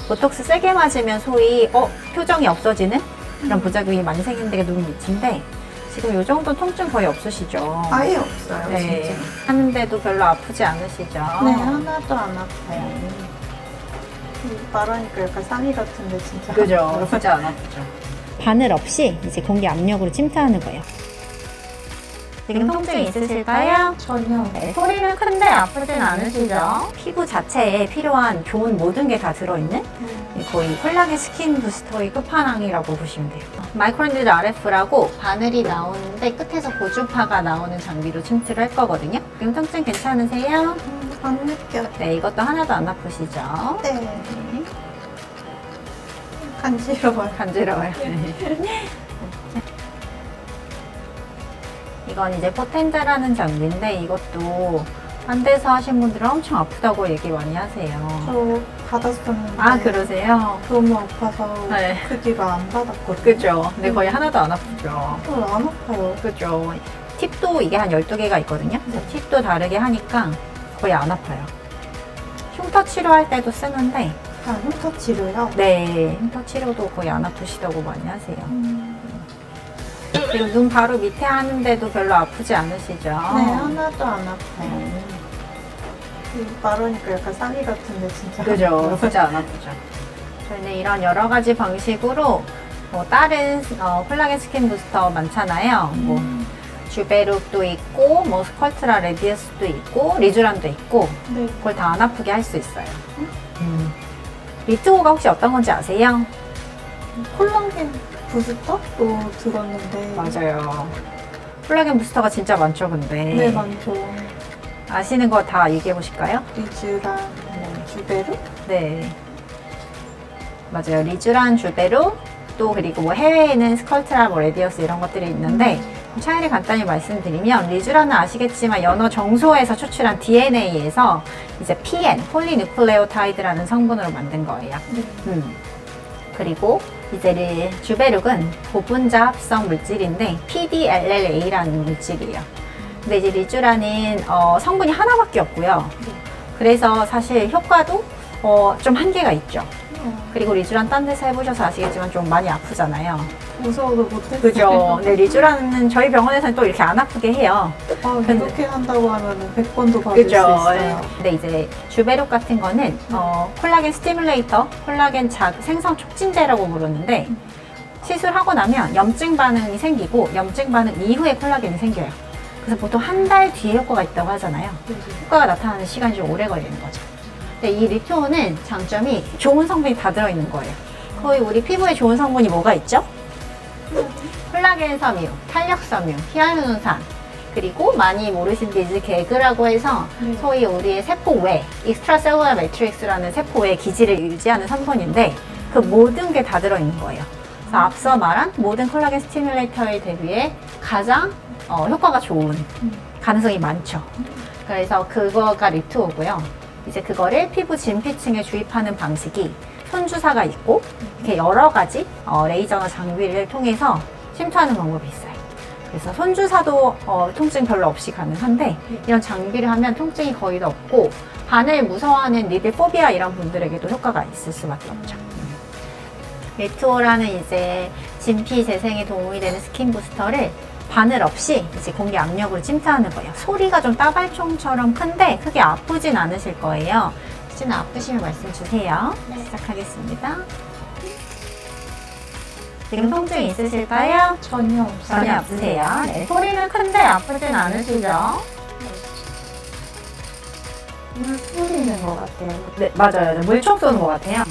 보톡스 세게 맞으면 소위 표정이 없어지는 그런 부작용이 많이 생기는 게 눈 밑인데 지금 이 정도 통증 거의 없으시죠? 아예 없어요, 네. 진짜. 하는데도 별로 아프지 않으시죠? 네, 하나도 안 아파요. 말하니까 약간 쌍이 같은데 진짜. 그죠? 진짜 안 아프죠. 바늘 없이 이제 공기 압력으로 침투하는 거예요. 지금 통증 있으실까요? 전혀. 네, 소리는 큰데 아프진 않으시죠? 피부 자체에 필요한 좋은 모든 게 다 들어있는 거의 콜라겐 스킨 부스터의 끝판왕이라고 보시면 돼요. 마이크로니드 RF라고 바늘이 나오는데 끝에서 고주파가 나오는 장비로 침투를 할 거거든요. 지금 통증 괜찮으세요? 안 느껴. 네, 이것도 하나도 안 아프시죠? 네. 간지러워요. 간지러워요. 네. 이건 이제 포텐자라는 장비인데 이것도 한 대서 하신 분들은 엄청 아프다고 얘기 많이 하세요. 저 받았었는데. 아, 그러세요? 너무 아파서 네. 그 뒤로 안 받았거든요. 그죠? 근데 거의 하나도 안 아프죠. 안 아파요. 그죠? 팁도 이게 한 12개가 있거든요. 그래서 팁도 다르게 하니까 거의 안 아파요. 흉터 치료할 때도 쓰는데 아, 흉터 치료요? 네, 흉터 치료도 거의 안 아프시다고 많이 하세요. 그리고 눈 바로 밑에 하는데도 별로 아프지 않으시죠? 네, 하나도 안 아파요. 말하니까 약간 쌍이 같은데 진짜. 그죠? 진짜 안 아프죠. 저희는 이런 여러 가지 방식으로 다른 콜라겐 스킨 부스터 많잖아요. 뭐 주베룩도 있고, 뭐 스컬트라 레디어스도 있고, 리쥬란도 있고, 네. 그걸 다 안 아프게 할 수 있어요. 리트호가 혹시 어떤 건지 아세요? 콜라겐 부스터도 들었는데. 맞아요. 콜라겐 부스터가 진짜 많죠, 근데. 네, 많죠. 아시는 거 다 얘기해 보실까요? 리쥬랑 주베르? 네. 맞아요. 리쥬란, 주베룩, 또 그리고 뭐 해외에는 스컬트라, 뭐 레디어스 이런 것들이 있는데 차이를 간단히 말씀드리면 리쥬란은 아시겠지만 연어 정소에서 추출한 DNA에서 이제 PN, 폴리누클레오타이드라는 성분으로 만든 거예요. 그리고 이제 주베룩은 고분자 합성 물질인데 PDLLA라는 물질이에요. 근데 이제 리쥬란은 성분이 하나밖에 없고요. 그래서 사실 효과도 좀 한계가 있죠. 그리고 리쥬란 딴 데서 해보셔서 아시겠지만 좀 많이 아프잖아요. 무서워서 못했어요. 그죠? 근데 리쥬란은 저희 병원에서는 또 이렇게 안 아프게 해요. 아, 이렇게 한다고 하면 100번도 받을 그죠? 수 있어요. 근데 이제 주베룩 같은 거는 콜라겐 스티뮬레이터, 콜라겐 생성 촉진제라고 부르는데 시술하고 나면 염증 반응이 생기고 염증 반응 이후에 콜라겐이 생겨요. 그래서 보통 한 달 뒤에 효과가 있다고 하잖아요. 효과가 나타나는 시간이 좀 오래 걸리는 거죠. 근데 이 리트호는 장점이 좋은 성분이 다 들어있는 거예요. 거의 우리 피부에 좋은 성분이 뭐가 있죠? 콜라겐 섬유, 탄력 섬유, 히알루론산, 그리고 많이 모르신 게 이제 개그라고 해서 소위 우리의 세포 외, 익스트라셀룰러 매트릭스라는 세포 외 기질을 유지하는 성분인데 그 모든 게 다 들어있는 거예요. 그래서 앞서 말한 모든 콜라겐 스티뮬레이터에 대비해 가장 효과가 좋은 가능성이 많죠. 그래서 그거가 리트호고요. 이제 그거를 피부 진피층에 주입하는 방식이 손주사가 있고 이렇게 여러 가지 레이저나 장비를 통해서 침투하는 방법이 있어요. 그래서 손주사도 통증 별로 없이 가능한데 이런 장비를 하면 통증이 거의 다 없고 바늘 무서워하는 니들 포비아 이런 분들에게도 효과가 있을 수밖에 없죠. 리트호라는 이제 진피 재생에 도움이 되는 스킨 부스터를 바늘 없이 이제 공기 압력으로 침투하는 거예요. 소리가 좀 따발총처럼 큰데 크게 아프진 않으실 거예요. 혹시나 아프시면 말씀 주세요. 시작하겠습니다. 지금 통증 있으실까요? 전혀 없어요. 전혀 없으세요. 네, 소리는 큰데 아프진 않으시죠? 물 뿌리는 것 같아요. 네, 맞아요. 물총 쏘는 것 같아요.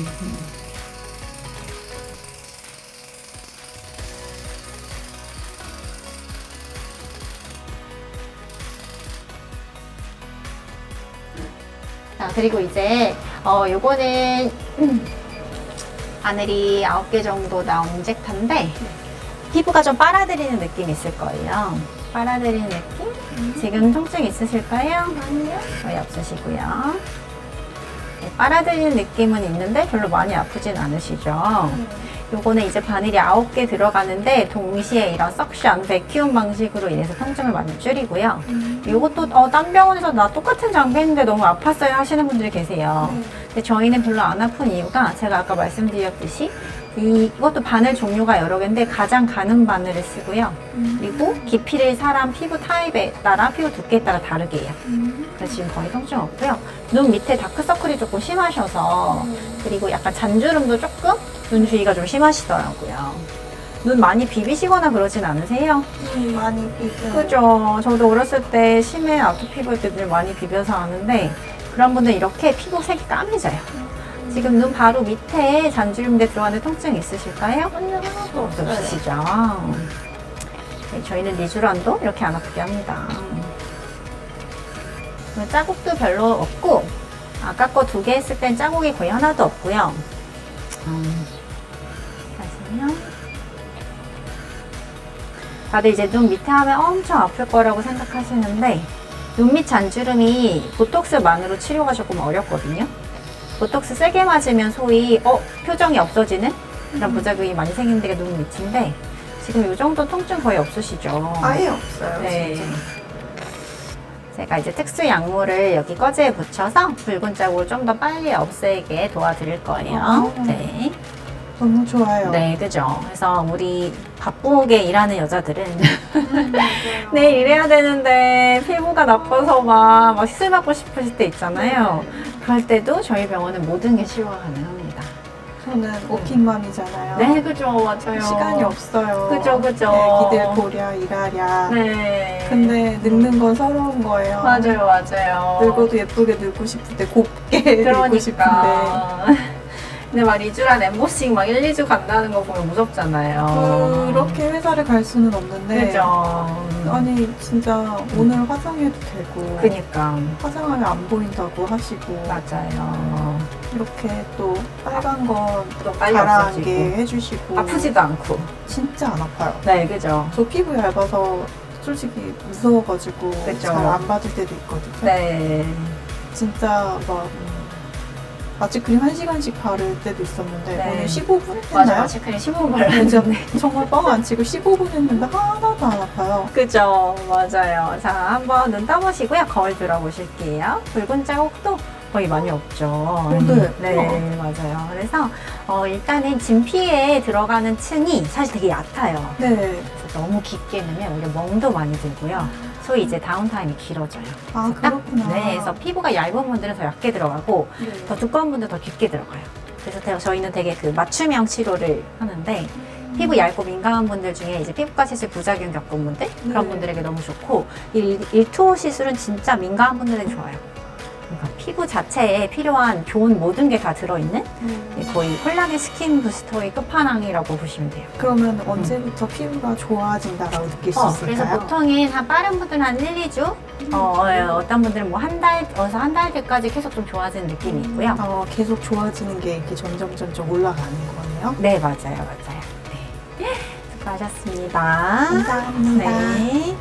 자, 그리고 이제 요거는 바늘이 9개 정도 나온 인젝터인데 피부가 좀 빨아들이는 느낌이 있을 거예요. 빨아들이는 느낌? 지금 통증 있으실까요? 아니요. 거의 없으시고요. 네, 빨아들이는 느낌은 있는데 별로 많이 아프진 않으시죠? 요거는 이제 바늘이 9개 들어가는데 동시에 이런 석션, 베큐um 방식으로 인해서 통증을 많이 줄이고요. 요것도 딴 병원에서 나 똑같은 장비 했는데 너무 아팠어요 하시는 분들이 계세요. 근데 저희는 별로 안 아픈 이유가 제가 아까 말씀드렸듯이 이것도 바늘 종류가 여러 개인데 가장 가는 바늘을 쓰고요. 그리고 깊이를 사람 피부 타입에 따라 피부 두께에 따라 다르게 해요. 그래서 지금 거의 통증 없고요. 눈 밑에 다크서클이 조금 심하셔서 그리고 약간 잔주름도 조금 눈 주위가 좀 심하시더라고요. 눈 많이 비비시거나 그러진 않으세요? 많이 비벼. 그죠. 저도 어렸을 때 심해 아토피 볼 때 눈 많이 비벼서 아는데 그런 분들 이렇게 피부색이 까매져요. 지금 눈 바로 밑에 잔주름대 들어가는 통증 있으실까요? 아니요, 하나도 없어요. 없으시죠? 네, 저희는 리쥬란도 이렇게 안 아프게 합니다. 자국도 별로 없고 아까 거 2개 했을 땐 자국이 거의 하나도 없고요. 다시요. 다들 이제 눈 밑에 하면 엄청 아플 거라고 생각하시는데 눈 밑 잔주름이 보톡스만으로 치료가 조금 어렵거든요. 보톡스 세게 맞으면 소위 표정이 없어지는 그런 부작용이 많이 생기는 데가 눈 밑인데 지금 이 정도 통증 거의 없으시죠? 아예 없어요, 네. 진짜. 제가 이제 특수 약물을 여기 꺼지에 붙여서 붉은 자국을 좀 더 빨리 없애게 도와드릴 거예요. 네. 너무 좋아요. 네, 그죠. 그래서 우리 바쁘게 일하는 여자들은 맞아요. 내일 일해야 되는데 피부가 나빠서 막 시술 받고 싶으실 때 있잖아요. 그럴 때도 저희 병원은 모든 게 치료가 가능합니다. 저는 워킹맘이잖아요. 네, 그죠. 맞아요. 시간이 없어요. 그죠, 그죠. 애기들 보랴, 일하랴. 네. 근데 늙는 건 서러운 거예요. 맞아요, 맞아요. 늙어도 예쁘게 늙고 싶은데 곱게 늙고 싶은데. 그러니까. 근데 막 리쥬란 엠보싱 막 1, 2주 간다는 거 보면 무섭잖아요. 그렇게 회사를 갈 수는 없는데. 그죠. 아니 진짜 오늘 화장해도 되고 그니까. 화장하면 안 보인다고 하시고 맞아요. 이렇게 또 빨간 건 또 빨리 가라앉게 없어지고. 해주시고 아프지도 않고. 진짜 안 아파요. 네, 그죠. 저 피부 얇아서 솔직히 무서워가지고 그죠. 잘 안 받을 때도 있거든요. 네. 진짜 막 마취크림 1시간씩 바를 때도 있었는데 네. 오늘 15분 맞아요. 했나요? 마취크림 15분 발랐는데. 정말 뻥 안 치고 15분 했는데 하나도 안 아파요. 그죠. 맞아요. 자, 한번 눈 떠보시고요. 거울 들어보실게요. 붉은 자국도 거의 많이 없죠. 네. 네, 맞아요. 그래서 일단은 진피에 들어가는 층이 사실 되게 얕아요. 네. 그래서 너무 깊게 넣으면 오히려 멍도 많이 들고요. 소위 이제 다운타임이 길어져요. 아 그렇구나. 네, 그래서 피부가 얇은 분들은 더 얇게 들어가고 네. 더 두꺼운 분들은 더 깊게 들어가요. 그래서 저희는 되게 그 맞춤형 치료를 하는데 피부 얇고 민감한 분들 중에 이제 피부과 시술 부작용 겪은 분들 그런 네. 분들에게 너무 좋고 일투호 시술은 진짜 민감한 분들에게 좋아요. 그러니까 피부 자체에 필요한 좋은 모든 게 다 들어있는 거의 콜라겐 스킨 부스터의 끝판왕이라고 보시면 돼요. 그러면 언제부터 피부가 좋아진다라고 느낄 수 있을까요? 그래서 보통은 빠른 분들은 한 1, 2주 어떤 분들은 뭐 한 달 뒤까지 계속 좀 좋아지는 느낌이 있고요. 계속 좋아지는 게 이렇게 점점 올라가는 거네요. 네, 맞아요. 네. 수고하셨습니다. 감사합니다. 네.